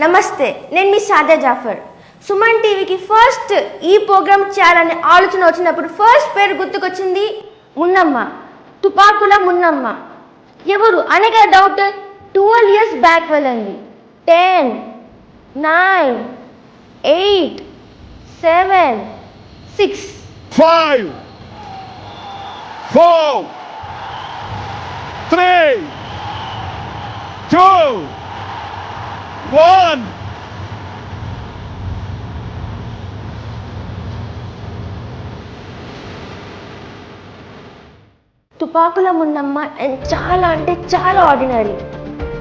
నమస్తే, నేను మీ సాదా జాఫర్. సుమన్ టీవీకి ఫస్ట్ ఈ ప్రోగ్రామ్ చేయాలనే ఆలోచన వచ్చినప్పుడు ఫస్ట్ పేరు గుర్తుకొచ్చింది మున్నమ్మ, తుపాకుల మున్నమ్మ. ఎవరు అనగా డౌట్ 12 years బ్యాక్ వెళ్ళండి. 10, 9, 8, 7, 6, 5, 4, 3, 2, 1. తుపాకుల మున్నమ్మ చాలా అంటే చాలా ordinary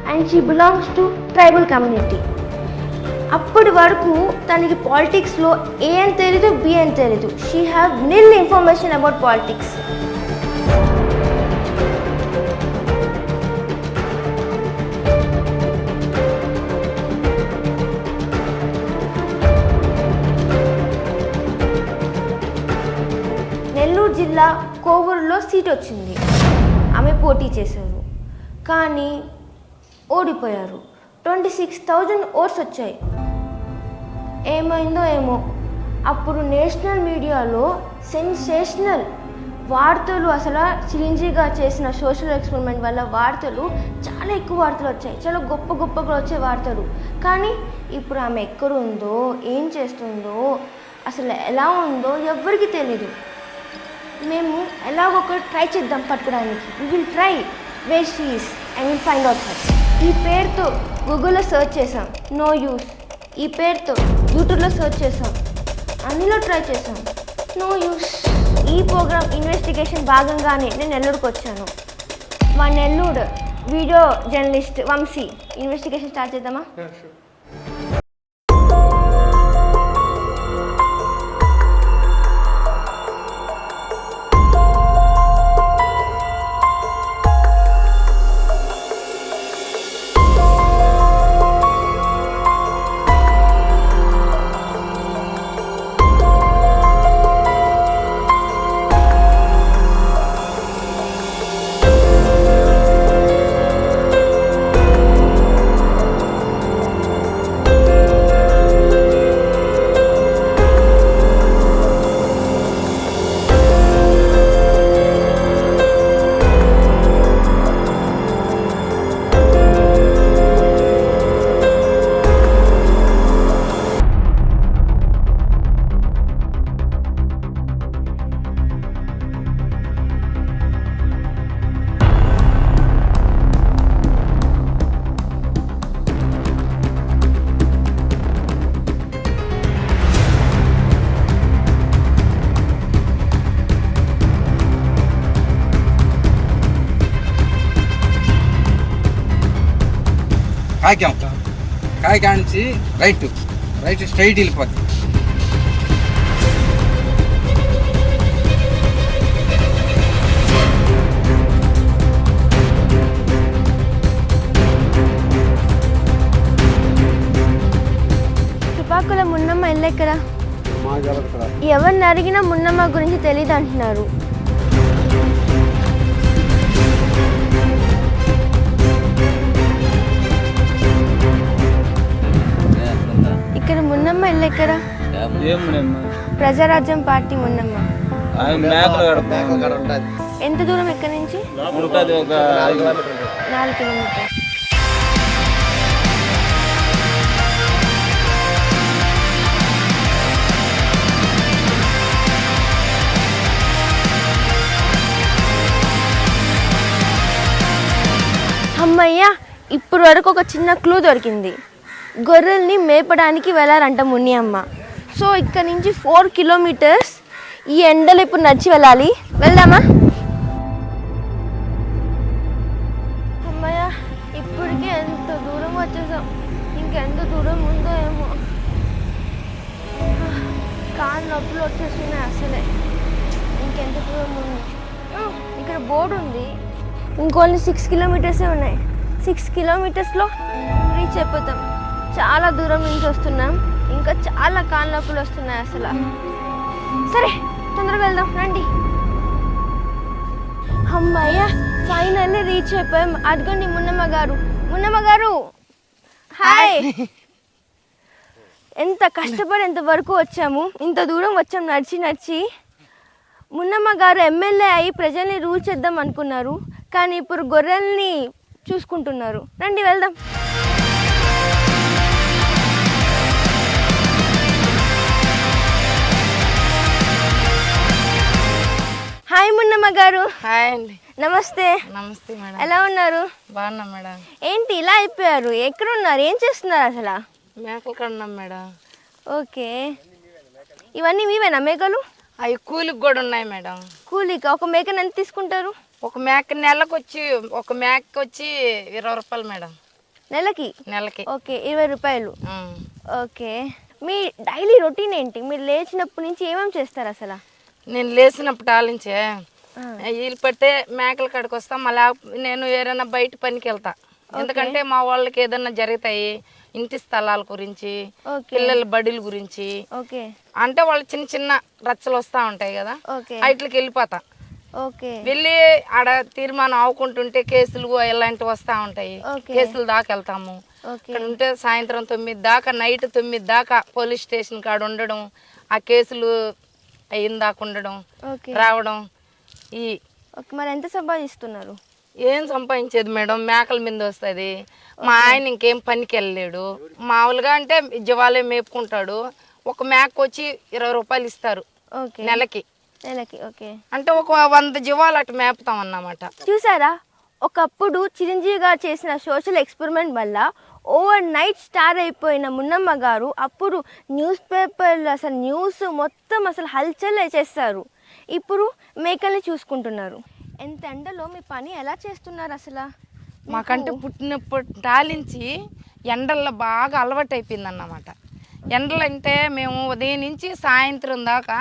and she belongs to tribal community. అప్పటి వరకు తనకి పాలిటిక్స్లో ఏ అని తెలీదు, బి అని తెలీదు. She have nil information about politics. Nellore జిల్లా కోవూరులో సీట్ వచ్చింది. ఆమె పోటీ చేశారు కానీ ఓడిపోయారు. 26,000 ఓట్స్ వచ్చాయి. ఏమైందో ఏమో, అప్పుడు నేషనల్ మీడియాలో సెన్సేషనల్ వార్తలు, అసలు చిరంజీవిగా చేసిన సోషల్ ఎక్స్పెరిమెంట్ వల్ల వార్తలు చాలా ఎక్కువ వార్తలు వచ్చాయి, చాలా గొప్ప గొప్పగా వచ్చే వార్తలు. కానీ ఇప్పుడు ఆమె ఎక్కడుందో, ఏం చేస్తుందో, అసలు ఎలా ఉందో ఎవ్వరికీ తెలీదు. మేము ఎలాగొక ట్రై చేద్దాం పట్టుకోవడానికి. We will try where she is and will find out her. ఈ పేరుతో గూగుల్లో సెర్చ్ చేసాం, నో యూస్. ఈ పేరుతో యూట్యూబ్లో సెర్చ్ చేసాం, అన్నిలో ట్రై చేసాం, నో యూస్. ఈ ప్రోగ్రామ్ ఇన్వెస్టిగేషన్ భాగంగానే నేను నెల్లూరుకు వచ్చాను. మా Nellore video journalist Vamsi investigation start చేద్దామా? కాయకా నుంచి రైట్ స్ట్రైట్ వెళ్ళిపోద్ది. తుపాకుల మున్నమ్మ ఎల్లెక్కడ? ఎవరిని అడిగినా మున్నమ్మ గురించి తెలియదు అంటున్నారు. ఇక్కడ మున్నమ్మ ఎల్లెక్కడ? ప్రజారాజ్యం పార్టీ మున్నమ్మ. ఎంత దూరం ఎక్కడి నుంచి? 4 కిలోమీటర్లు. అమ్మయ్య, ఇప్పుడు వరకు ఒక చిన్న క్లూ దొరికింది. గొర్రెల్ని మేపడానికి వెళ్ళారంట మున్ని అమ్మ. సో ఇక్కడ నుంచి 4 kilometers ఈ ఎండలు ఇప్పుడు నడిచి వెళ్ళాలి. వెళ్దామా? అమ్మయ్య, ఇప్పటికే ఎంత దూరం వచ్చేసాం. ఇంకెంత దూరం ఉందో ఏమో. కాళ్ళు నొప్పులు వచ్చేస్తున్నాయి అసలే. ఇంకెంత దూరం ఉంది? ఇక్కడ బోర్డు ఉంది. ఇంకోన్లీ 6 kilometers ఉన్నాయి. 6 kilometersలో రీచ్ అయిపోతాం. చాలా దూరం నుంచి వస్తున్నాం, ఇంకా చాలా కాళ్ళ నొప్పులు వస్తున్నాయి అసలు. సరే తొందరగా వెళ్దాం రండి. అమ్మయ్య, ఫైనల్లీ రీచ్ అయిపోయాం. అదిగోండి మున్నమ్మ గారు. మున్నమ్మ గారు హాయ్. ఎంత కష్టపడి ఎంత వరకు వచ్చాము, ఇంత దూరం వచ్చాము నడిచి. మున్నమ్మ గారు ఎమ్మెల్యే అయి ప్రజల్ని రూల్ చేద్దాం అనుకున్నారు, కానీ ఇప్పుడు గొర్రెల్ని చూసుకుంటున్నారు. రండి వెళ్దాం. హాయ్ మున్నమ్మ గారు. హాయ్ అండి. నమస్తే. నమస్తే మేడం. ఎలా ఉన్నారు? బాగున్నాం మేడం. ఏంటి ఇలా అయిపోయారు? ఎక్కడున్నారు? ఏం చేస్తున్నారు అసలు? మేకలు కన్నాం మేడం. ఓకే, ఇవన్నీ మీవేనా మేకలు? అవి కూలికి కూడా ఉన్నాయి మేడం. కూలికి ఒక మేకని ఎంత తీసుకుంటారు? ఒక మేక నెలకు వచ్చి 20 రూపాయలు మేడం. నెలకి? ఓకే, 20 రూపాయలు. ఉం. ఓకే, మీ డైలీ రొటీన్ ఏంటి? మీరు లేచినప్పటి నుంచి ఏమేమి చేస్తారు అసలు? నేను లేచినప్పుడు ఆలించే వీళ్ళు పడితే మేకల కాడికి వస్తా, మళ్ళీ నేను ఏదైనా బయట పనికి వెళ్తా. ఎందుకంటే మా వాళ్ళకి ఏదైనా జరుగుతాయి, ఇంటి స్థలాల గురించి, పిల్లల బడుల గురించి, అంటే వాళ్ళు చిన్న చిన్న రచ్చలు వస్తూ ఉంటాయి కదా, వాటికి వెళ్ళిపోతా. వెళ్ళి ఆడ తీర్మానం ఆవుకుంటుంటే కేసులు ఇలాంటివి వస్తూ ఉంటాయి, కేసులు దాకా వెళ్తాము. ఇక్కడ ఉంటే సాయంత్రం 9 దాకా, నైట్ 9 దాకా పోలీస్ స్టేషన్ కాడ ఉండడం, ఆ కేసులు అయిన దాకా ఉండడం, రావడం. మరి ఎంత సంపాదిస్తున్నారు? ఏం సంపాదించేది మేడం, మేకల మీద వస్తుంది. మా ఆయన ఇంకేం పనికి వెళ్ళలేడు. మామూలుగా అంటే జీవాలే మేపుకుంటాడు. ఒక మేకకు వచ్చి 20 రూపాయలు ఇస్తారు నెలకి. ఓకే, అంటే ఒక 100 జీవాలు అటు మేపుతాం అన్నమాట. చూసారా, ఒకప్పుడు చిరంజీవి గారు చేసిన సోషల్ ఎక్స్పెరిమెంట్ వల్ల ఓవర్ నైట్ స్టార్ అయిపోయిన మున్నమ్మ గారు అప్పుడు న్యూస్ పేపర్లు అసలు న్యూస్ మొత్తం అసలు హల్చల్ చేస్తారు. ఇప్పుడు మేకల్ని చూసుకుంటున్నారు. ఎంత ఎండలో మీ పని ఎలా చేస్తున్నారు అసలు? మాకంటే పుట్టినప్పుడు టాలించి ఎండల్లో బాగా అలవాటు అయిపోయింది అన్నమాట. ఎండలు అంటే మేము ఉదయం నుంచి సాయంత్రం దాకా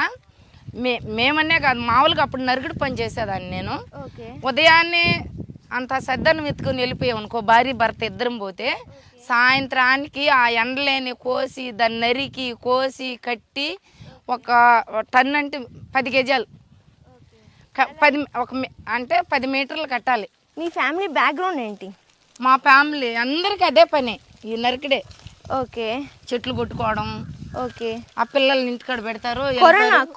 మేమనే కాదు, మామూలుగా అప్పుడు నరుగుడు పని చేసేదాన్ని నేను. ఉదయాన్నే అంత సద్దను వెతుకుని వెళ్ళిపోయామనుకో, భార్య భర్త ఇద్దరం పోతే సాయంత్రానికి ఆ ఎండలేని కోసి దాన్ని నరికి కోసి కట్టి ఒక టన్ అంటే 10 కేజీలు అంటే 10 మీటర్లు కట్టాలి. మీ ఫ్యామిలీ బ్యాక్గ్రౌండ్ ఏంటి? మా ఫ్యామిలీ అందరికి అదే పని, ఈ నరికిడే. ఓకే, చెట్లు కొట్టుకోవడం. ఓకే, ఆ పిల్లల్ని ఇంటికాడ పెడతారు.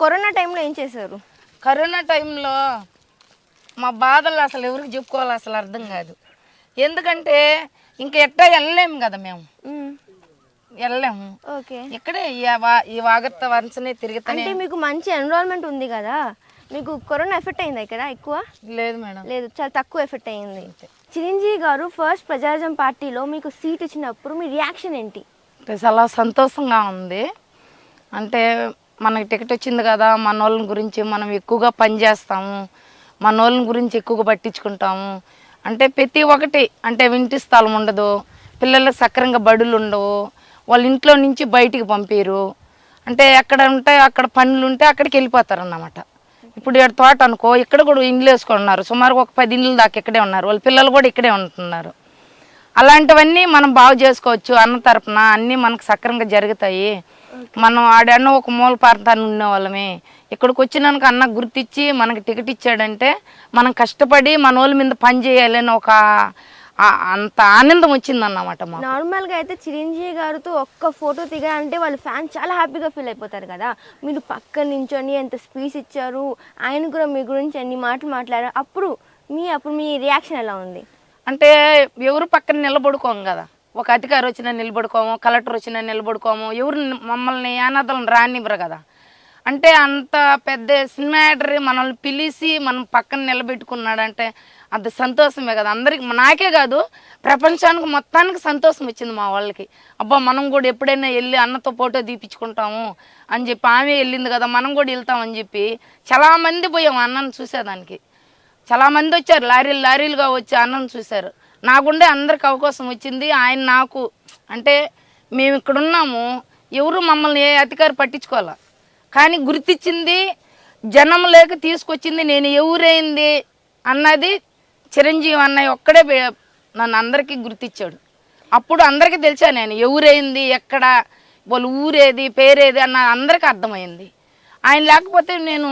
కరోనా టైంలో ఏం చేశారు? కరోనా టైంలో మా బాధలు అసలు ఎవరికి చెప్పుకోవాలి అసలు అర్థం కాదు. ఎందుకంటే ఇంకా ఎట్టా వెళ్ళలేము కదా, మేము వెళ్ళలేము. ఇక్కడే ఈ వాగర్త వరుసనే తిరుగుతానే. అంటే మీకు మంచి ఎన్విరాన్మెంట్ ఉంది కదా, మీకు కరోనా ఎఫెక్ట్ అయిందా ఇక్కడ? ఎక్కువ లేదు మేడం, లేదు, చాలా తక్కువ ఎఫెక్ట్ అయింది. చిరంజీవి గారు ఫస్ట్ ప్రజారాజ్యం పార్టీలో మీకు సీట్ ఇచ్చినప్పుడు మీ రియాక్షన్ ఏంటి? చాలా సంతోషంగా ఉంది. అంటే మనకి టికెట్ వచ్చింది కదా, మన వాళ్ళని గురించి మనం ఎక్కువగా పనిచేస్తాము, మన వాళ్ళని గురించి ఎక్కువగా పట్టించుకుంటాము. అంటే ప్రతి ఒక్కటి, అంటే ఇంటి స్థలం ఉండదు, పిల్లలకు సక్రంగా బడులు ఉండవు, వాళ్ళ ఇంట్లో నుంచి బయటికి పంపారు. అంటే ఎక్కడ ఉంటే అక్కడ పనులు ఉంటే అక్కడికి వెళ్ళిపోతారు అన్నమాట. ఇప్పుడు ఇక్కడ తోట అనుకో, ఇక్కడ కూడా ఇండ్లు వేసుకున్నారు, సుమారు ఒక 10 ఇండ్లు దాకా ఇక్కడే ఉన్నారు, వాళ్ళ పిల్లలు కూడా ఇక్కడే ఉంటున్నారు. అలాంటివన్నీ మనం బాగు చేసుకోవచ్చు. అన్న తరపున అన్నీ మనకు సక్రంగా జరుగుతాయి. మనం ఆడన్న ఒక మూల ప్రాంతాన్ని ఉండేవాళ్ళమే, ఇక్కడికి వచ్చినాక అన్న గుర్తిచ్చి మనకి టికెట్ ఇచ్చాడంటే మనం కష్టపడి మన వాళ్ళ మీద పని చేయాలని ఒక అంత ఆనందం వచ్చిందన్నమాట. నార్మల్గా అయితే చిరంజీవి గారితో ఒక్క ఫోటో దిగాలంటే వాళ్ళ ఫ్యాన్స్ చాలా హ్యాపీగా ఫీల్ అయిపోతారు కదా. మీరు పక్కన నించొని ఎంత స్పీచ్ ఇచ్చారు, ఆయన కూడా మీ గురించి అన్ని మాటలు మాట్లాడారు. అప్పుడు మీ రియాక్షన్ ఎలా ఉంది? అంటే ఎవరు పక్కన నిలబడుకోం కదా, ఒక అధికారి వచ్చినా నిలబడుకోము, కలెక్టర్ వచ్చినా నిలబడుకోము, ఎవరు మమ్మల్ని అనాథలను రానివ్వరు కదా. అంటే అంత పెద్ద సినిమాటరీ మనల్ని పిలిచి మనం పక్కన నిలబెట్టుకున్నాడంటే అది సంతోషమే కదా అందరికి, నాకే కాదు ప్రపంచానికి మొత్తానికి సంతోషం వచ్చింది మా వాళ్ళకి. అబ్బా మనం కూడా ఎప్పుడైనా వెళ్ళి అన్నతో ఫోటో తీపించుకుంటాము అని చెప్పి, ఆమె వెళ్ళింది కదా మనం కూడా వెళ్తామని చెప్పి చాలామంది పోయాం అన్నను చూసేదానికి. చాలామంది వచ్చారు, లారీలుగా వచ్చి అన్నను చూశారు. నాకుండే అందరికి అవకాశం వచ్చింది. ఆయన నాకు అంటే మేము ఇక్కడ ఉన్నాము, ఎవరు మమ్మల్ని ఏ అధికారి పట్టించుకోవాలా, కానీ గుర్తించింది జనం లేక తీసుకొచ్చింది నేను ఎవరైంది అన్నది చిరంజీవి అన్నయ్య ఒక్కడే నన్ను అందరికీ గుర్తించాడు. అప్పుడు అందరికీ తెలిసా నేను ఎవరైంది, ఎక్కడ వాళ్ళు ఊరేది పేరేది అన్న అందరికీ అర్థమైంది. ఆయన లేకపోతే నేను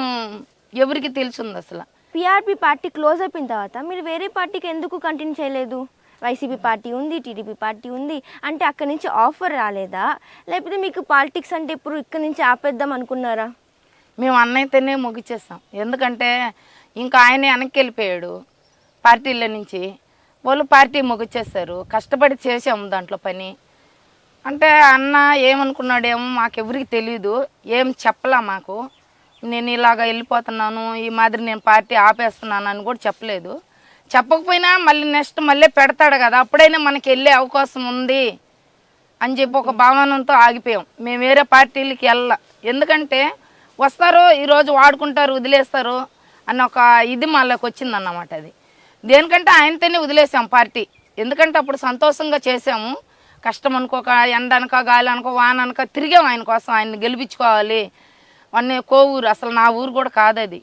ఎవరికి తెలిసింది అసలు. పిఆర్పి పార్టీ క్లోజ్ అయిపోయిన తర్వాత మీరు వేరే పార్టీకి ఎందుకు కంటిన్యూ చేయలేదు? వైసీపీ పార్టీ ఉంది, టీడీపీ పార్టీ ఉంది అంటే అక్కడి నుంచి ఆఫర్ రాలేదా, లేకపోతే మీకు పాలిటిక్స్ అంటే ఇప్పుడు ఇక్కడి నుంచి ఆపేద్దాం అనుకున్నారా? మేము అన్నయ్యతోనే ముగిచేస్తాం. ఎందుకంటే ఇంకా ఆయన వెనక్కి వెళ్ళిపోయాడు పార్టీల నుంచి. వాళ్ళు పార్టీ ముగిచేస్తారు. కష్టపడి చేసాము దాంట్లో పని. అంటే అన్న ఏమనుకున్నాడేమో మాకెవరికి తెలీదు, ఏం చెప్పలా మాకు. నేను ఇలాగ వెళ్ళిపోతున్నాను, ఈ మాదిరి నేను పార్టీ ఆపేస్తున్నాను అని కూడా చెప్పలేదు. చెప్పకపోయినా మళ్ళీ నెక్స్ట్ మళ్ళీ పెడతాడు కదా, అప్పుడైనా మనకి వెళ్ళే అవకాశం ఉంది అని చెప్పి ఒక భావనంతో ఆగిపోయాం. మేము వేరే పార్టీలకి ఎందుకంటే వస్తారు, ఈరోజు వాడుకుంటారు, వదిలేస్తారు అన్న ఒక ఇది మళ్ళీకి వచ్చిందన్నమాట. అది దేనికంటే ఆయనతోనే వదిలేసాం పార్టీ. ఎందుకంటే అప్పుడు సంతోషంగా చేసాము. కష్టం అనుకోక, ఎండ అనక, గాలి అనుకో, వాన అనక తిరిగాం ఆయన కోసం. ఆయన్ని గెలిపించుకోవాలి అన్నీ. కోవూరు అసలు నా ఊరు కూడా కాదు అది.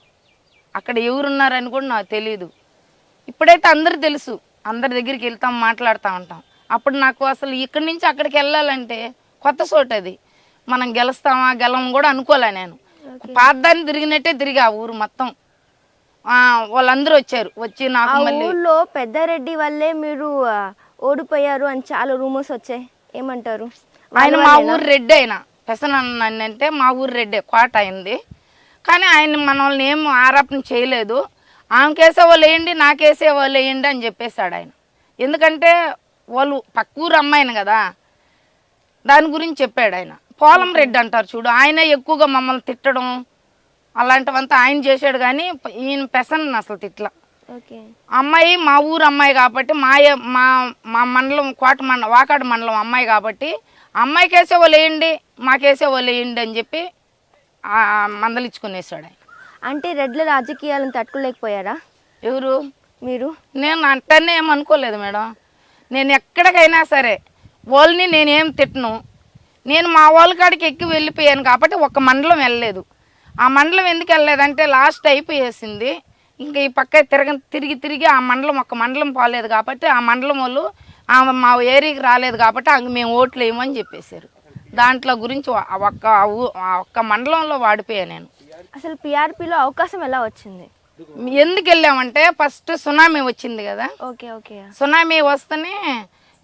అక్కడ ఎవరున్నారని కూడా నాకు తెలియదు. ఇప్పుడైతే అందరు తెలుసు, అందరి దగ్గరికి వెళ్తాం, మాట్లాడుతూ ఉంటాం. అప్పుడు నాకు అసలు ఇక్కడి నుంచి అక్కడికి వెళ్ళాలంటే కొత్త చోటు అది. మనం గెలుస్తామా గెలవం కూడా అనుకోలే. నేను పాతదాన్ని తిరిగినట్టే తిరిగా ఊరు మొత్తం. వాళ్ళందరూ వచ్చి నాకు మళ్ళీ ఊళ్ళో పెద్దారెడ్డి వల్లే మీరు ఓడిపోయారు అని చాలా రూమర్స్ వచ్చాయి, ఏమంటారు? ఆయన మా ఊరు రెడ్డి, అయినా పెసనన్న అంటే మా ఊరు రెడ్డే, కోట అయింది. కానీ ఆయన మన వాళ్ళని ఏం ఆరోపణ చేయలేదు. ఆమెకేసే వాళ్ళు వేయండి, నాకేసే వాళ్ళు వేయండి అని చెప్పేశాడు ఆయన. ఎందుకంటే వాళ్ళు పక్క ఊరు అమ్మాయిని కదా, దాని గురించి చెప్పాడు ఆయన. పోలం రెడ్డి అంటారు చూడు, ఆయన ఎక్కువగా మమ్మల్ని తిట్టడం అలాంటివంతా ఆయన చేశాడు. కానీ ఈయన పెసన్న అసలు తిట్ల. అమ్మాయి మా ఊరు అమ్మాయి కాబట్టి, మా మండలం వాకాడు మండలం అమ్మాయి కాబట్టి, అమ్మాయికి వేసే వాళ్ళు వేయండి, మాకేసే వాళ్ళు వేయండి అని చెప్పి మందలించుకునేసాడు ఆయన. అంటే రెడ్ల రాజకీయాలను తట్టుకోలేకపోయారా? ఎవరు? మీరు? నేను అంటనే ఏమనుకోలేదు మేడం. నేను ఎక్కడికైనా సరే వాళ్ళని నేనేం తిట్టను. నేను మా వాళ్ళ కాడికి ఎక్కి వెళ్ళిపోయాను కాబట్టి ఒక మండలం వెళ్ళలేదు. ఆ మండలం ఎందుకు వెళ్ళలేదంటే లాస్ట్ అయిపోయేసింది. ఇంకా ఈ పక్క తిరిగి ఆ మండలం ఒక్క మండలం పోలేదు కాబట్టి, ఆ మండలం వాళ్ళు మా ఏరియాకి రాలేదు కాబట్టి అంక మేము ఓట్లు వేయమని చెప్పేశారు. దాంట్లో గురించి ఒక్క మండలంలో వాడిపోయాను నేను. అసలు పిఆర్పిలో అవకాశం ఎలా వచ్చింది? ఎందుకు వెళ్ళామంటే ఫస్ట్ సునామీ వచ్చింది కదా. సునామీ వస్తేనే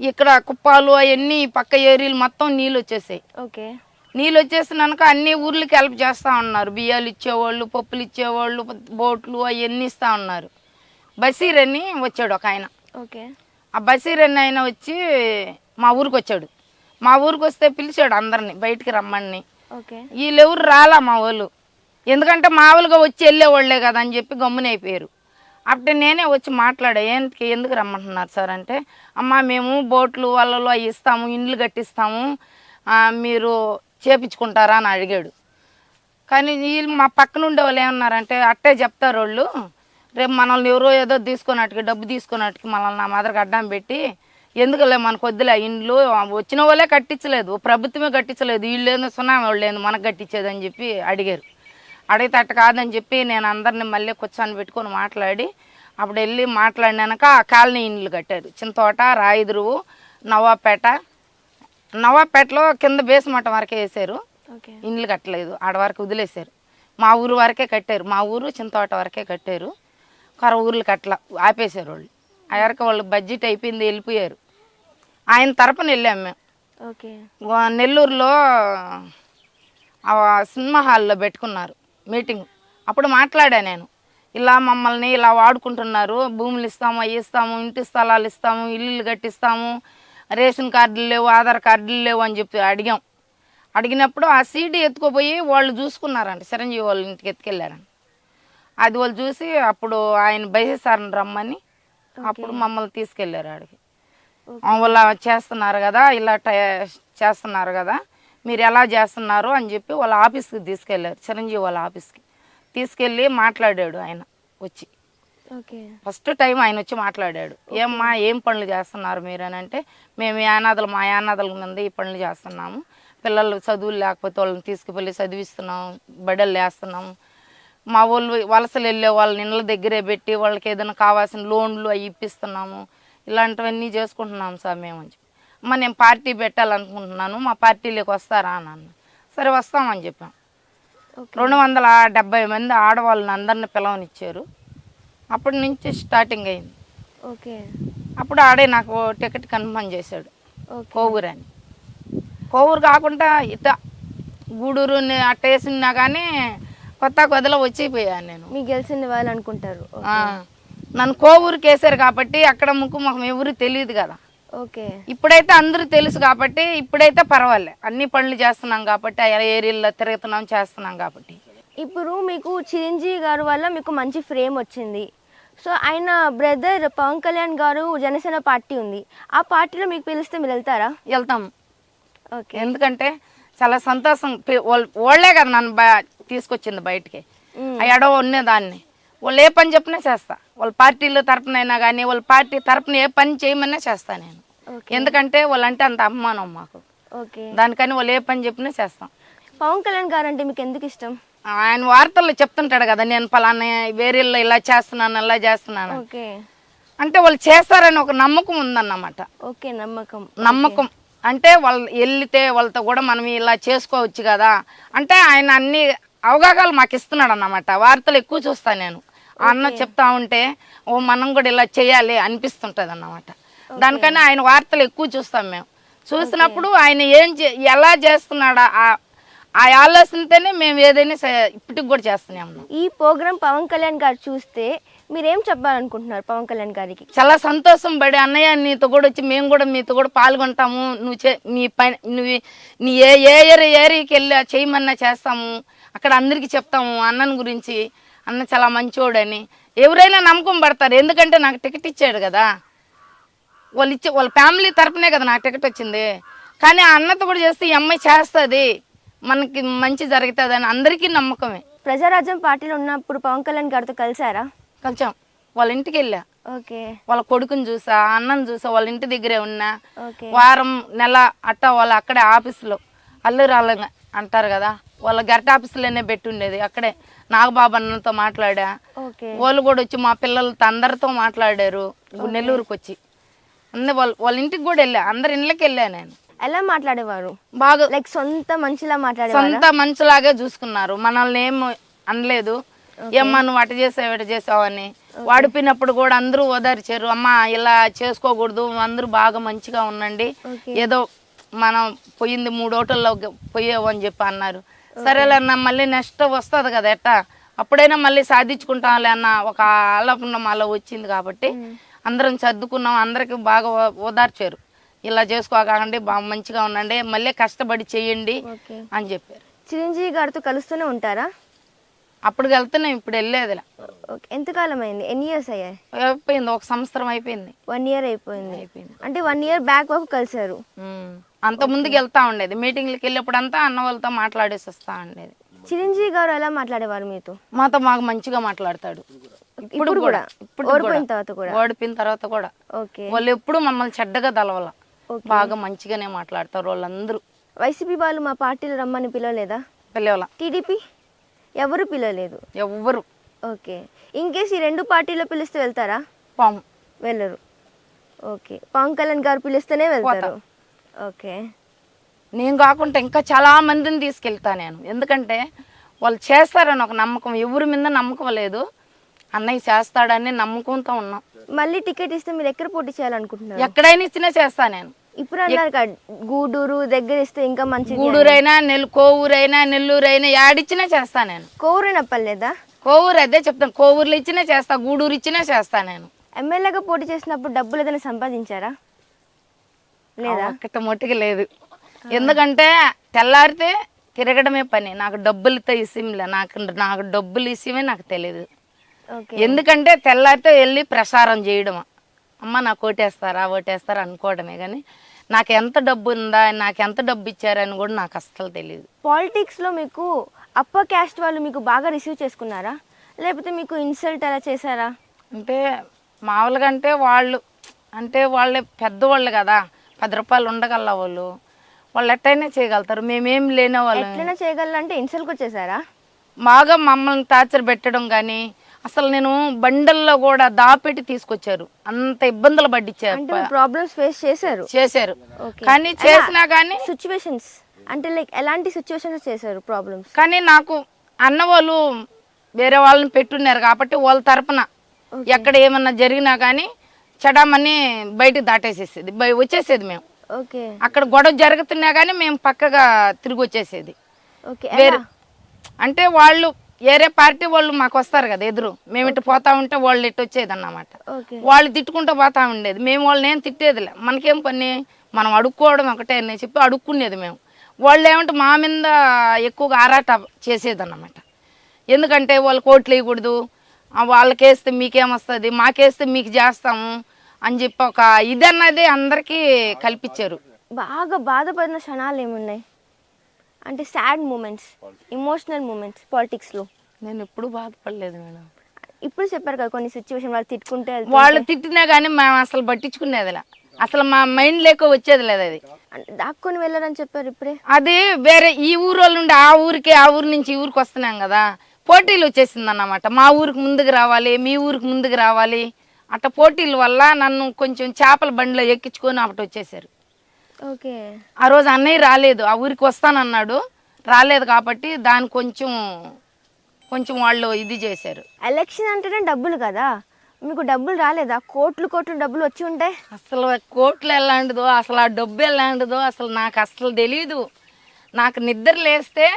ఇక్కడ కుప్పాలు అవన్నీ పక్క ఏరియాలు మొత్తం నీళ్ళు వచ్చేసాయి. నీళ్ళు వచ్చేసినాక అన్ని ఊర్లకి హెల్ప్ చేస్తూ ఉన్నారు. బియ్యాలు ఇచ్చేవాళ్ళు, పప్పులు ఇచ్చేవాళ్ళు, బోట్లు అవన్నీ ఇస్తూ ఉన్నారు. బషీర్ అని వచ్చాడు ఒక ఆయన. ఆ బషీర్ అని ఆయన వచ్చి మా ఊరికి వచ్చాడు. మా ఊరికి వస్తే పిలిచాడు అందరిని బయటికి రమ్మని. వీళ్ళెవరు రాలా మా వాళ్ళు, ఎందుకంటే మామూలుగా వచ్చి వెళ్ళేవాళ్లే కదా అని చెప్పి గమ్మునైపోయారు. అప్పుడు నేనే వచ్చి మాట్లాడా, ఎందుకు రమ్మంటున్నారు సార్ అంటే, అమ్మ మేము బోట్లు వలలో అవి ఇస్తాము, ఇండ్లు కట్టిస్తాము, మీరు చేపించుకుంటారా అని అడిగాడు. కానీ వీళ్ళు మా పక్కన ఉండే వాళ్ళు ఏమన్నారంటే, అట్టే చెప్తారు వాళ్ళు, రేపు మనల్ని ఎవరో ఏదో తీసుకున్నట్టుగా డబ్బు తీసుకున్నట్టుగా మనల్ని నా మాదిరికి అడ్డం పెట్టి, ఎందుకులే మనకు వద్దులే ఇండ్లు, వచ్చిన వాళ్ళే కట్టించలేదు, ప్రభుత్వమే కట్టించలేదు, వీళ్ళేందో సునామీ వాళ్ళు ఏందో మనకు కట్టించేది అని చెప్పి అడిగారు. అడిగితే అట్ట కాదని చెప్పి నేను అందరిని మళ్ళీ కూర్చొని పెట్టుకొని మాట్లాడి, అప్పుడు వెళ్ళి మాట్లాడినాక ఆ కాలనీ ఇండ్లు కట్టారు. చింతోట, రాయిదురువు, నవాపేటలో కింద బేస్మట్టం వరకే వేసారు, ఇండ్లు కట్టలేదు, ఆడ వరకు వదిలేశారు. మా ఊరు వరకే కట్టారు, మా ఊరు చింతోట వరకే కట్టారు. ఊర్లు కట్టల ఆపేశారు వాళ్ళు. ఆ వరకు వాళ్ళు బడ్జెట్ అయిపోయింది, వెళ్ళిపోయారు. ఆయన తరపున వెళ్ళాము మేము. నెల్లూరులో సినిమా హాల్లో పెట్టుకున్నారు మీటింగ్. అప్పుడు మాట్లాడా నేను, ఇలా మమ్మల్ని ఇలా వాడుకుంటున్నారు, భూములు ఇస్తాము, అవి ఇస్తాము, ఇంటి స్థలాలు ఇస్తాము, ఇల్లులు కట్టిస్తాము, రేషన్ కార్డులు లేవు, ఆధార్ కార్డులు లేవు అని చెప్పి అడిగినప్పుడు ఆ సీడీ ఎత్తుకుపోయి వాళ్ళు చూసుకున్నారంట, చిరంజీవి వాళ్ళ ఇంటికి ఎత్తుకెళ్ళారంట. అది వాళ్ళు చూసి అప్పుడు ఆయన బయసేసారని రమ్మని అప్పుడు మమ్మల్ని తీసుకెళ్ళారు ఆడికి. వాళ్ళు చేస్తున్నారు కదా, ఇలా చేస్తున్నారు కదా, మీరు ఎలా చేస్తున్నారు అని చెప్పి వాళ్ళ ఆఫీస్కి తీసుకెళ్ళారు, చిరంజీవి వాళ్ళ ఆఫీస్కి తీసుకెళ్ళి మాట్లాడాడు ఆయన వచ్చి. ఫస్ట్ టైం ఆయన వచ్చి మాట్లాడాడు, ఏమ్మా ఏం పనులు చేస్తున్నారు మీరు అని అంటే, మేము మా యానాదుల మీద ఈ పనులు చేస్తున్నాము, పిల్లలు చదువులు లేకపోతే వాళ్ళని తీసుకువెళ్ళి చదివిస్తున్నాము, బడులు వేస్తున్నాము, మా వాళ్ళు వలసలు వెళ్ళే వాళ్ళని ఇళ్ళ దగ్గరే పెట్టి వాళ్ళకి ఏదైనా కావాల్సిన లోన్లు అవి ఇప్పిస్తున్నాము, ఇలాంటివన్నీ చేసుకుంటున్నాము సార్ మేము అని చెప్పి. అమ్మ నేను పార్టీ పెట్టాలనుకుంటున్నాను, మా పార్టీలోకి వస్తారా అని అన్న. సరే వస్తామని చెప్పాం. 270 మంది ఆడవాళ్ళని అందరిని పిలవనిచ్చారు. అప్పటి నుంచి స్టార్టింగ్ అయింది. అప్పుడు ఆడే నాకు టికెట్ కన్ఫర్మ్ చేశాడు ఓకే. కోవూరు అని. కోవూరు కాకుండా ఇట గూడూరు అట్ట వేసినా కానీ కొత్త కొదలో వచ్చిపోయాను నేను. మీకు గెలిచిన వాళ్ళు అనుకుంటారు. ఆ, నన్ను కోవూరుకి వేసారు కాబట్టి అక్కడ ముక్కు మొహం ఎవరు తెలియదు కదా. ఓకే. ఇప్పుడైతే అందరూ తెలుసు కాబట్టి ఇప్పుడైతే పర్వాలే, అన్ని పనులు చేస్తున్నాం కాబట్టి ఆ ఏరియాలో తిరుగుతున్నాం చేస్తున్నాం కాబట్టి. ఇప్పుడు మీకు చిరంజీవి గారు వల్ల మీకు మంచి ఫ్రేమ్ వచ్చింది. సో ఆయన బ్రదర్ పవన్ కళ్యాణ్ గారు జనసేన పార్టీ ఉంది, ఆ పార్టీలో మీకు పిలిస్తే మీరు వెళ్తారా? వెళ్తాం. ఓకే. ఎందుకంటే చాలా సంతోషం. వాళ్ళే కదా నన్ను తీసుకొచ్చింది బయటికి. ఆ ఎడవ ఉన్నదాన్ని వాళ్ళు ఏ పని చెప్పినా చేస్తా. వాళ్ళ పార్టీలో తరపునైనా కానీ వాళ్ళ పార్టీ తరపున ఏ పని చేయమన్నా చేస్తా నేను. ఎందుకంటే వాళ్ళంటే అంత అభిమానం మాకు. ఓకే. దానికని వాళ్ళు ఏ పని చెప్పినా చేస్తాం. పవన్ కళ్యాణ్ గారు అంటే మీకు ఎందుకు ఇష్టం? ఆయన వార్తల్లో చెప్తుంటాడు కదా, నేను పలానా వేరేళ్ళు ఇలా చేస్తున్నాను అలా చేస్తున్నాను ఓకే. అంటే వాళ్ళు చేస్తారని ఒక నమ్మకం ఉందన్నమాట. ఓకే, నమ్మకం అంటే వాళ్ళు వెళ్తే వాళ్ళతో కూడా మనం ఇలా చేసుకోవచ్చు కదా అంటే ఆయన అన్ని అవగాహనలు మాకు ఇస్తున్నాడు అన్నమాట. వార్తలు ఎక్కువ చూస్తాను నేను. అన్న చెప్తా ఉంటే ఓ మనం కూడా ఇలా చేయాలి అనిపిస్తుంటది అన్నమాట. దానికన్నా ఆయన వార్తలు ఎక్కువ చూస్తాం మేము. చూసినప్పుడు ఆయన ఎలా చేస్తున్నాడా ఆ ఆలోచనతోనే మేము ఏదైనా ఇప్పటికి కూడా చేస్తున్నాము. ఈ ప్రోగ్రామ్ పవన్ కళ్యాణ్ గారు చూస్తే మీరేం చెప్పాలనుకుంటున్నారు పవన్ కళ్యాణ్ గారికి? చాలా సంతోషం పడి, అన్నయ్య నీతో కూడా వచ్చి మేము కూడా మీతో కూడా పాల్గొంటాము, నీ పని నీ ఏ ఏరియాకి వెళ్ళి చేయమన్నా చేస్తాము, అక్కడ అందరికీ చెప్తాము అన్నని గురించి. అన్న చాలా మంచోడని ఎవరైనా నమ్మకం పడతారు. ఎందుకంటే నాకు టికెట్ ఇచ్చాడు కదా, వాళ్ళ ఫ్యామిలీ తరపునే కదా నాకు టికెట్ వచ్చింది. కానీ ఆ అన్నతో కూడా చేస్తే ఈ అమ్మాయి చేస్తుంది, మనకి మంచి జరుగుతుంది అని అందరికీ నమ్మకమే. ప్రజారాజ్యం పార్టీలో ఉన్నప్పుడు పవన్ కళ్యాణ్ గారితో కలిసారా? కలిసాం. వాళ్ళ ఇంటికి వెళ్ళా. ఓకే. వాళ్ళ కొడుకుని చూసా, అన్నను చూసా, వాళ్ళ ఇంటి దగ్గరే ఉన్నా. ఓకే. వారం నెల అట్ట వాళ్ళు అక్కడే ఆఫీసులో అల్లురాళ్ళ అంటారు కదా, వాళ్ళ గెట్ ఆఫీసులోనే పెట్టి ఉండేది. అక్కడే నాగబాబు అన్నతో మాట్లాడా. ఓకే. వాళ్ళు కూడా వచ్చి మా పిల్లలతో అందరితో మాట్లాడారు. నెల్లూరుకి వచ్చి వాళ్ళ ఇంటికి కూడా వెళ్ళా, అందరి ఇళ్ళకి వెళ్ళా నేను. ఎలా మాట్లాడేవారు? బాగా లైక్ సొంత మనిషిలా మాట్లాడేవారు? సొంత మనిషిలాగే చూసుకున్నారు. మనల్ని ఏం అనలేదు, ఏమ్మా నువ్వు అట చేసావు ఇట చేసావు అని. వాడిపోయినప్పుడు కూడా అందరూ ఓదార్చారు. అమ్మ ఇలా చేసుకోకూడదు, అందరూ బాగా మంచిగా ఉండండి, ఏదో మనం పోయింది 3 హోటల్లో పోయావు అని చెప్పి అన్నారు. సరేలే అన్న, మళ్ళీ నెక్స్ట్ వస్తుంది కదా ఎట్టా, అప్పుడైనా మళ్ళీ సాధించుకుంటాంలే అన్న ఒక ఆలోచన మాలో వచ్చింది కాబట్టి అందరం సర్దుకున్నాం. అందరికి బాగా ఓదార్చారు. ఇలా చేసుకోకండి, బాగా మంచిగా ఉండండి, మళ్ళీ కష్టపడి చేయండి అని చెప్పారు. చిరంజీవి గారితో కలుస్తూనే ఉంటారా? అప్పుడు వెళ్తున్నాం, ఇప్పుడు వెళ్ళేది. ఎంతకాలం అయింది? ఎన్ని ఇయర్స్ అయ్యాయి? అయిపోయింది, 1 సంవత్సరం అయిపోయింది. 1 ఇయర్ అయిపోయింది. అంటే 1 ఇయర్ బ్యాక్ వరకు కలిసారు. అంత ముందుకు వెళ్తా ఉండేది, మీటింగ్లకి వెళ్ళినప్పుడు అంతా అన్న వాళ్ళతో మాట్లాడేసి వస్తా ఉండేది. చిరంజీవి గారు ఎలా మాట్లాడేవారు మీతో? మాతో మాకు మంచిగా మాట్లాడతాడు. ఇప్పుడు కూడా ఓడిపోయిన తర్వాత కూడా వాళ్ళు ఎప్పుడు మమ్మల్ని చెడ్డగా తలవాల, బాగా మంచిగానే మాట్లాడతారు వాళ్ళందరూ. వైసీపీ వాళ్ళు మా పార్టీలో రమ్మని పిలవలేదా? పిలవాల. టీడీపీ ఎవరు పిలవలేదు? ఎవ్వరు. ఓకే. ఇన్కేస్ ఈ 2 పార్టీలో పిలిస్తే వెళ్తారా? వెళ్ళరు. ఓకే. పవన్ కళ్యాణ్ గారు పిలిస్తేనే వెళ్తారు. ఓకే. నేను కాకుండా ఇంకా చాలా మందిని తీసుకెళ్తా నేను. ఎందుకంటే వాళ్ళు చేస్తారని ఒక నమ్మకం, ఎవరి మీద నమ్మకం లేదు, అన్నయ్య చేస్తాడని నమ్మకంతో ఉన్నాం. మళ్ళీ టికెట్ ఇస్తే మీరు ఎక్కడ పోటీ చేయాలనుకుంటున్నారు? ఎక్కడైనా ఇచ్చినా చేస్తా నేను. ఇప్పుడు అన్నారు కదా గూడూరు దగ్గర ఇస్తే ఇంకా మంచిది. గూడూరైనా కోవూరైనా నెల్లూరైనా యాడిచ్చినా చేస్తా నేను. కోవూరు నప్పలేదా? కోవూరు అదే చెప్తాను, కోవూరులో ఇచ్చినా చేస్తా, గూడూరు ఇచ్చినా చేస్తా నేను. ఎమ్మెల్యేగా పోటీ చేసినప్పుడు డబ్బులు ఏదైనా సంపాదించారా? లేదా? ఒక్కటి మొట్టికి లేదు. ఎందుకంటే తెల్లారితే తిరగడమే పని. నాకు డబ్బులతో ఇసిమిలే, నాకు డబ్బులు ఇసిమే నాకు తెలియదు. ఎందుకంటే తెల్లారితే వెళ్ళి ప్రసారం చేయడం, అమ్మ నాకు ఓటేస్తారా అనుకోవడమే. కానీ నాకు ఎంత డబ్బు ఉందా, నాకు ఎంత డబ్బు ఇచ్చారని కూడా నాకు అస్సలు తెలియదు. పాలిటిక్స్లో మీకు అప్పర్ క్యాస్ట్ వాళ్ళు మీకు బాగా రిసీవ్ చేసుకున్నారా, లేకపోతే మీకు ఇన్సల్ట్ అలా చేశారా? అంటే మామూలుగా అంటే వాళ్ళే పెద్దవాళ్ళు కదా, 10 రూపాయలు ఉండగల వాళ్ళు ఎట్టయినా చేయగలుగుతారు. మేమేం లేని వాళ్ళు ఎట్లయినా చేయగలంటే ఇన్సల్ట్ కూడా చేశారా? బాగా మమ్మల్ని టార్చర్ పెట్టడం. కానీ అసలు నేను బండల్లో కూడా దాపెట్టి తీసుకొచ్చారు, అంత ఇబ్బందులు పడ్డిచ్చారు. ప్రాబ్లమ్స్ ఫేస్ చేశారు. కానీ చేసినా కానీ సిచ్యువేషన్స్ అంటే లైక్ ఎలాంటి సిచ్యువేషన్స్ చేశారు ప్రాబ్లమ్స్? కానీ నాకు అన్న వాళ్ళు వేరే వాళ్ళని పెట్టున్నారు కాబట్టి వాళ్ళ తరపున ఎక్కడ ఏమన్నా జరిగినా కానీ చెడామని బయటకు దాటేసేసేది వచ్చేసేది మేము. ఓకే అక్కడ గొడవ జరుగుతున్నా కానీ మేము పక్కగా తిరిగి వచ్చేసేది. ఓకే వేరే అంటే వాళ్ళు వేరే పార్టీ వాళ్ళు మాకు వస్తారు కదా ఎదురు, మేము ఇటు పోతా ఉంటే వాళ్ళు ఇటు వచ్చేది అన్నమాట. ఓకే వాళ్ళు తిట్టుకుంటూ పోతా ఉండేది, మేము వాళ్ళని ఏం తిట్టేదిలే, మనకేం పని, మనం అడుక్కోవడం ఒకటే అని చెప్పి అడుక్కునేది మేము. వాళ్ళు ఏమంటే మా మీద ఎక్కువగా ఆరాట చేసేది అన్నమాట. ఎందుకంటే వాళ్ళు కోట్లు వేయకూడదు, వాళ్ళకేస్తే మీకేమొస్తుంది, మాకేస్తే మీకు చేస్తాము అని చెప్పి ఒక ఇదన్నది అందరికీ కల్పించారు. బాగా బాధపడిన క్షణాలు ఏమున్నాయి అంటే సాడ్ మూమెంట్స్, ఇమోషనల్ మూమెంట్స్ పాలిటిక్స్లో? నేను ఎప్పుడు బాధపడలేదు మేడం. ఇప్పుడు చెప్పారు కదా కొన్ని సిచ్యువేషన్ వాళ్ళు తిట్టుకుంటే వాళ్ళు తిట్టినా కానీ మేము అసలు పట్టించుకునేదిలా, అసలు మా మైండ్ లేక వచ్చేది లేదు. అది దాక్కొని వెళ్ళారని చెప్పారు ఇప్పుడే. అది వేరే ఈ ఊరు వాళ్ళు ఉండి ఆ ఊరికి, ఆ ఊరు నుంచి ఈ ఊరికి వస్తున్నాం కదా, పోటీలు వచ్చేసింది అన్నమాట. మా ఊరికి ముందుకు రావాలి, మీ ఊరికి ముందుకు రావాలి, అట్లా పోటీల వల్ల నన్ను కొంచెం చేపల బండిలో ఎక్కించుకొని అప్పటి వచ్చేసారు. ఓకే ఆ రోజు అన్నయ్య రాలేదు, ఆ ఊరికి వస్తానన్నాడు, రాలేదు కాబట్టి దాన్ని కొంచెం వాళ్ళు ఇది చేశారు. ఎలక్షన్ అంటేనే డబ్బులు కదా, మీకు డబ్బులు రాలేదా? కోట్లు కోట్లు డబ్బులు వచ్చి ఉంటాయి. అసలు కోట్లు ఎలాంటిదో, అసలు ఆ డబ్బు ఎలాంటిదో అసలు నాకు అసలు తెలీదు. నాకు నిద్ర లేస్తే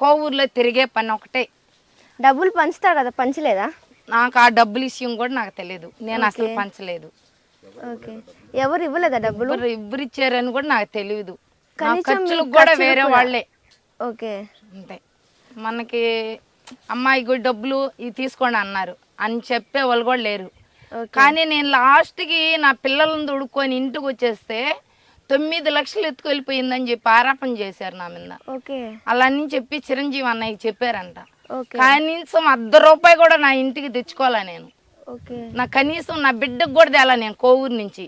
కోవూరులో తిరిగే పని ఒకటే. డబ్బులు పంచుతారు కదా, పంచలేదా? నాకు ఆ డబ్బులు విషయం కూడా నాకు తెలియదు, నేను అసలు పంచలేదు. ఓకే ఎవరు ఇవ్వలేదా డబ్బులు? ఇబ్బరు ఇచ్చారని కూడా నాకు తెలియదు. కనీసం ఖర్చులకు కూడా వేరే వాళ్ళే. ఓకే అంతే, మనకి అమ్మాయి కూడా డబ్బులు ఇవి తీసుకోండి అన్నారు అని చెప్పే వాళ్ళు కూడా లేరు. కానీ నేను లాస్ట్కి నా పిల్లలను దుడుకొని ఇంటికి వచ్చేస్తే 9 లక్షలు ఎత్తుకెళ్ళిపోయిందని చెప్పి ఆరోపణ చేశారు నా మీద. ఓకే అలా అని చెప్పి చిరంజీవి అన్నయ్య చెప్పారంట. కనీసం ₹1 కూడా నా ఇంటికి తెచ్చుకోవాలా నేను. నా కనీసం నా బిడ్డకు కూడా తేలా నేను కోవూరు నుంచి,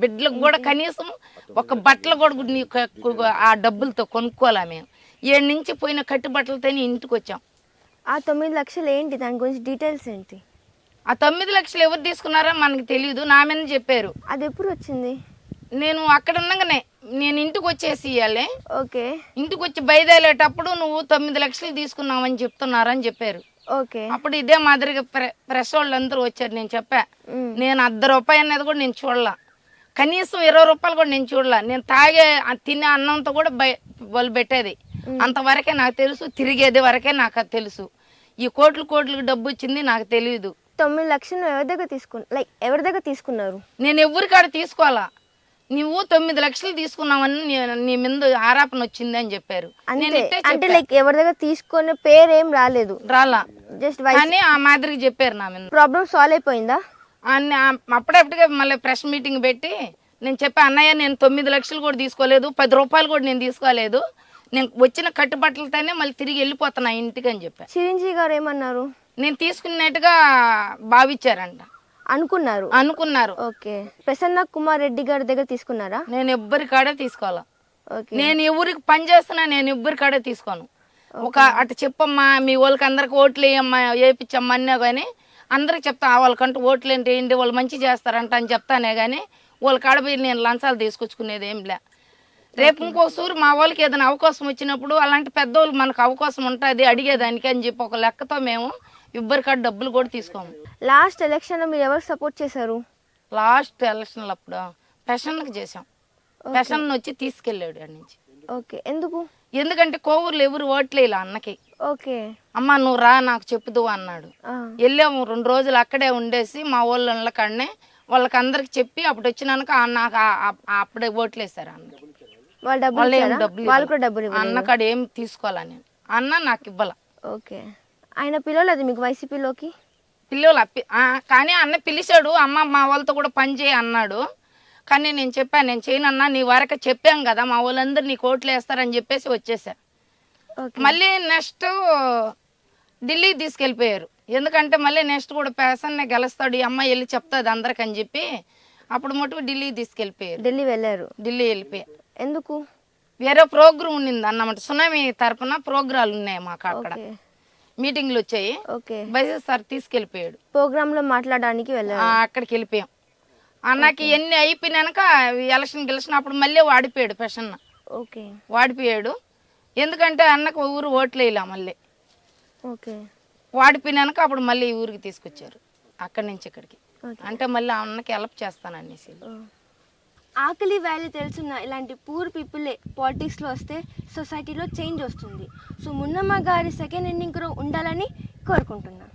బిడ్డలకు కూడా కనీసం ఒక బట్టలు కూడా ఆ డబ్బులతో కొనుక్కోవాలా మేము. 7 నుంచి పోయిన కట్టు బట్టలతోనే ఇంటికి వచ్చాం. ఆ 9 లక్షలు ఏంటి, దాని గురించి డీటెయిల్స్ ఏంటి? ఆ 9 లక్షలు ఎవరు తీసుకున్నారో మనకి తెలియదు, నా మీద చెప్పారు. అది ఎప్పుడు వచ్చింది? నేను అక్కడ ఉండగానే నేను ఇంటికి వచ్చేసి ఇవ్వాలి. ఓకే ఇంటికి వచ్చి బయలుదేరేటప్పుడు నువ్వు 9 లక్షలు తీసుకున్నావని చెప్తున్నారని చెప్పారు. ఓకే అప్పుడు ఇదే మాదిరిగా ప్రెస్ వాళ్ళు అందరూ వచ్చారు. నేను చెప్పా, నేను ₹1 అనేది కూడా నేను చూడలా, కనీసం ₹20 కూడా నేను చూడలా. నేను తాగే తినే అన్నంతో కూడా వాళ్ళు పెట్టేది అంతవరకే నాకు తెలుసు, తిరిగేది వరకే నాకు తెలుసు. ఈ కోట్లకు డబ్బు వచ్చింది నాకు తెలియదు. 9 లక్షలు ఎవరి దగ్గర తీసుకున్నారు? నేను ఎవరి కాడ తీసుకోవాలా, నువ్వు 9 లక్షలు తీసుకున్నావని నీ మీద ఆరోపణ వచ్చింది అని చెప్పారు. అంటే ఎవరి దగ్గర తీసుకునే పేరు ఏం రాలేదు, రాలా, జస్ట్ అని ఆ మాదిరికి చెప్పారు. నా మీద ప్రాబ్లం సాల్వ్ అయిపోయిందా? అప్పుడప్పుడుగా మళ్ళీ ప్రెస్ మీటింగ్ పెట్టి నేను చెప్పా, అన్నయ్య నేను 9 లక్షలు కూడా తీసుకోలేదు, ₹10 కూడా నేను తీసుకోలేదు, నేను వచ్చిన కట్టుబట్టలతోనే మళ్ళీ తిరిగి వెళ్ళిపోతున్నా ఇంటికి అని చెప్పా. చిరంజీవి గారు ఏమన్నారు? నేను తీసుకున్నట్టుగా భావించారంట, అనుకున్నారు. ఓకే ప్రసన్న కుమార్ రెడ్డి గారి దగ్గర తీసుకున్నారా? నేను ఎవ్వరి కాడే తీసుకోవాలా, నేను ఎవరికి పని చేస్తున్నా నేను ఎవ్వరి కాడే తీసుకోను. అటు చెప్పమ్మా మీ వాళ్ళకి అందరికి ఓట్లు వేయమ్మా వేయించమ్మా అన్నా కానీ అందరికి చెప్తా, వాళ్ళకంటూ ఓట్లు ఏంటి వాళ్ళు మంచి చేస్తారంట అని చెప్తానే కానీ వాళ్ళ కాడ పోయి నేను లంచాలు తీసుకొచ్చుకునేది ఏం లే. రేపు ఇంకోసూరు మా వాళ్ళకి ఏదైనా అవకాశం వచ్చినప్పుడు అలాంటి పెద్దవాళ్ళు మనకు అవకాశం ఉంటుంది అడిగేదానికి అని చెప్పి ఒక లెక్కతో మేము ఇబ్బరికాడ డబ్బులు కూడా తీసుకోము. లాస్ట్ ఎలక్షన్ మీరు ఎవరు సపోర్ట్ చేశారు? లాస్ట్ ఎలక్షన్లు అప్పుడు పెషన్కి చేసాం. పెషన్ వచ్చి తీసుకెళ్ళాడు అక్కడి నుంచి. ఓకే ఎందుకు? ఎందుకంటే కోవూరులో ఎవరు ఓట్లేలా అన్నకి. ఓకే అమ్మ నువ్వు రా నాకు చెప్పుదు అన్నాడు. వెళ్ళాము 2 రోజులు అక్కడే ఉండేసి మా వాళ్ళ కాడనే వాళ్ళకి అందరికి చెప్పి అప్పుడు వచ్చినాక నాకు అప్పుడే ఓట్లేసారు అన్న. అన్న కాడ ఏం తీసుకోవాలని అన్న నాకు ఇవ్వాల. ఓకే ఆయన పిలవలేదు మీకు వైసీపీలోకి? పిల్లలు కానీ అన్న పిలిచాడు, అమ్మ మా వాళ్ళతో కూడా పని చేయి అన్నాడు. కానీ నేను చెప్పాను, నేను చేయనన్నా, నీ వరకు చెప్పాం కదా మా వాళ్ళందరూ నీకు ఓట్లు వేస్తారని చెప్పేసి వచ్చేసా. మళ్ళీ నెక్స్ట్ ఢిల్లీకి తీసుకెళ్ళిపోయారు. ఎందుకంటే మళ్ళీ నెక్స్ట్ కూడా పేసన్నే గెలుస్తాడు ఈ అమ్మాయి వెళ్ళి చెప్తుంది అందరికి అని చెప్పి అప్పుడు మటుకు ఢిల్లీకి తీసుకెళ్ళిపోయారు. ఢిల్లీ వెళ్ళిపోయారు. ఎందుకు? వేరే ప్రోగ్రామ్ ఉన్నింది అన్నమాట, సునామీ తరఫున ప్రోగ్రాలు ఉన్నాయి మాకు, అక్కడ మీటింగ్లు వచ్చాయి. బైసెస్ సార్ తీసుకెళ్ళిపోయాడు. ప్రోగ్రామ్ లో మాట్లాడడానికి వెళ్ళారు, అక్కడికి వెళ్ళిపోయాం. అన్నకి ఎన్ని అయిపోయినాక ఎలక్షన్ అప్పుడు మళ్ళీ వాడిపోయాడు పెషన్న. వాడిపోయాడు ఎందుకంటే అన్నకు ఊరు ఓట్లు వేయలే. మళ్ళీ వాడిపోయినాక అప్పుడు మళ్ళీ ఊరికి తీసుకొచ్చారు అక్కడి నుంచి ఇక్కడికి. అంటే మళ్ళీ ఆ అన్నకి హెల్ప్ చేస్తాననేసి. ఆకలి వాల్యూ తెలుసున్న ఇలాంటి పూర్ పీపులే పాలిటిక్స్లో వస్తే సొసైటీలో చేంజ్ వస్తుంది. సో మున్నమ్మ గారి సెకండ్ ఇన్నింగ్ కూడా ఉండాలని కోరుకుంటున్నాను.